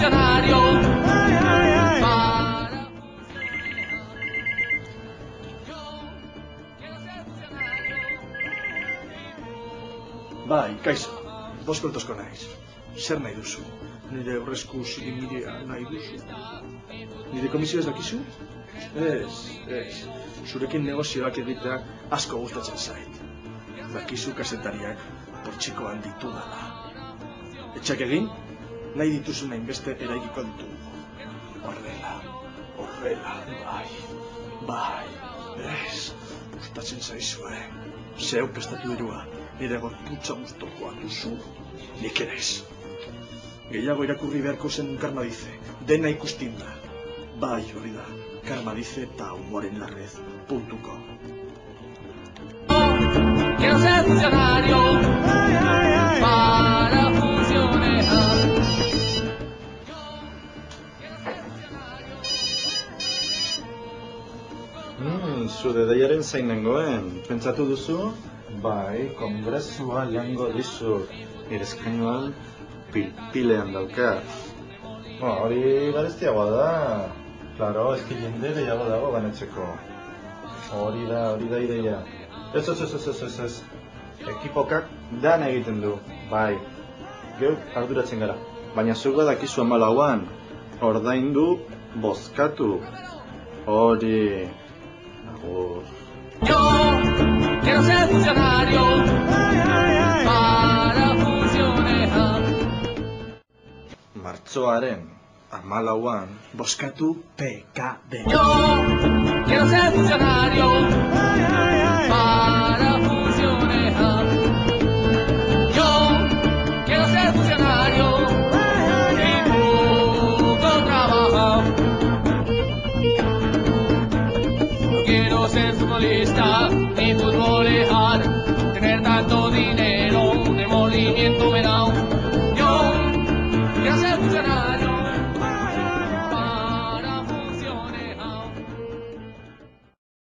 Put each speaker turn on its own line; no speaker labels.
funcionario.
Bai, kaixo, boskoltozko naiz. Zer nahi duzu? Nire aurrezku zigimiria nahi duzu? Nire komisio ez dakizu? Ez. Zurekin negozioak egiteak asko gustatzen zait. Dakizu kazetariak portxikoan ditudala. Etxak egin, nahi dituzun hainbeste eraikiko ditugu. Horrela, bai, ez, gustatzen zaizue. Zeu prestatu dirua, nire gorputza gustokoa duzu, nik ere ez. Gehiago irakurri beharko zen Karmadize, dena ikustinda. Bai, hori da, Karmadize eta humorenlarrez.com.
Quiero ser funcionario para funcionar.
Zure deiaren zain nengoen, pentsatu duzu? Bai, kongresua jango dizut, nire eskainuan pilpilean daukat. Hori garestiagoa da. Claro, eski jende gehiago dago ganetzeko. Hori da ideia. Ez. Ekipokak dan egiten du, bai. Geuk arduratzen gara, baina zuk badakizu 14an, ordaindu, bozkatu. Hori... agur.
Yo quiero ser funcionario para funcionar.
Martxoaren 14an,
Bozkatu PKD.
Yo quiero ser funcionario para funcionar. Yo quiero ser funcionario y poco trabajo. No quiero ser futbolista ni futbolear, tener tanto dinero, un remordimiento me da. Yo quiero ser funcionario.